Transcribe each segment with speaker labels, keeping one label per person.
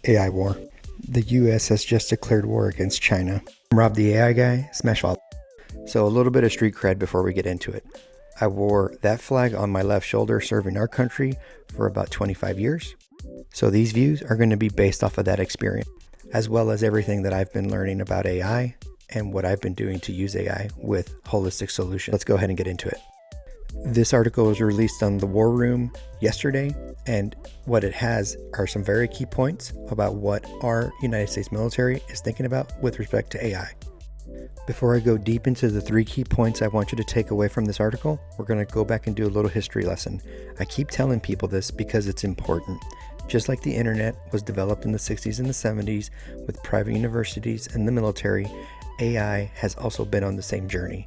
Speaker 1: AI war. The US has just declared war against China. I'm Rob the AI guy, smash follow. So a little bit of street cred before we get into it. I wore that flag on my left shoulder serving our country for about 25 years. So these views are going to be based off of that experience, as well as everything that I've been learning about AI and what I've been doing to use AI with holistic solutions. Let's go ahead and get into it. This article was released on the War Room yesterday, and what it has are some very key points about what our United States military is thinking about with respect to AI. Before I go deep into the 3 key points I want you to take away from this article, we're going to go back and do a little history lesson. I keep telling people this because it's important. Just like the internet was developed in the 60s and the 70s with private universities and the military, AI has also been on the same journey.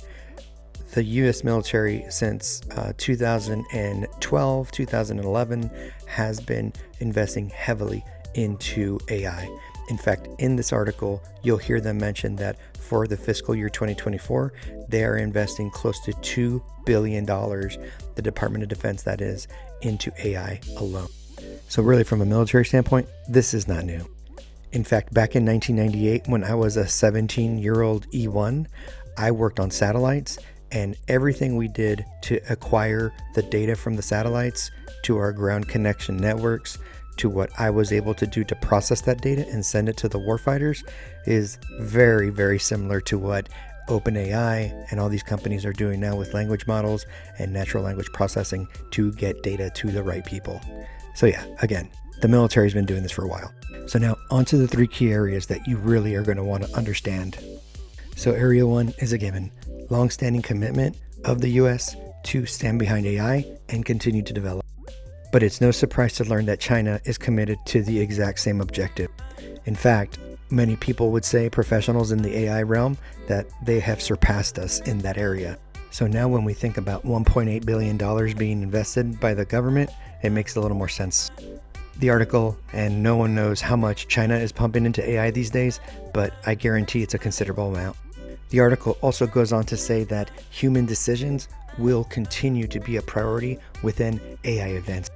Speaker 1: The U.S. military since 2012, 2011 has been investing heavily into AI. In fact, in this article, you'll hear them mention that for the fiscal year 2024, they are investing close to $2 billion, the Department of Defense that is, into AI alone. So really, from a military standpoint, this is not new. In fact, back in 1998, when I was a 17-year-old E1, I worked on satellites, and everything we did to acquire the data from the satellites to our ground connection networks to what I was able to do to process that data and send it to the warfighters is very, very similar to what OpenAI and all these companies are doing now with language models and natural language processing to get data to the right people. So yeah, again, the military's been doing this for a while. So now onto the 3 key areas that you really are going to want to understand. So area 1 is a given. Long-standing commitment of the US to stand behind AI and continue to develop. But it's no surprise to learn that China is committed to the exact same objective. In fact, many people would say, professionals in the AI realm, that they have surpassed us in that area. So now when we think about $1.8 billion being invested by the government, it makes a little more sense. The article, and no one knows how much China is pumping into AI these days, but I guarantee it's a considerable amount. The article also goes on to say that human decisions will continue to be a priority within AI events.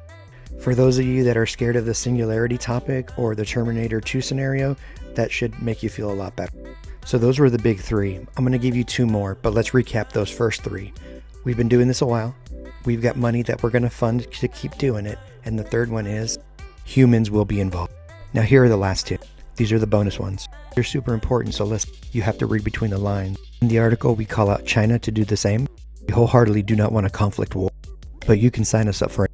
Speaker 1: For those of you that are scared of the singularity topic or the Terminator 2 scenario, that should make you feel a lot better. So those were the big 3. I'm going to give you 2 more, but let's recap those first 3. We've been doing this a while. We've got money that we're going to fund to keep doing it. And the third one is humans will be involved. Now here are the last 2. These are the bonus ones. They're super important, so you have to read between the lines. In the article, we call out China to do the same. We wholeheartedly do not want a conflict war, but you can sign us up for it.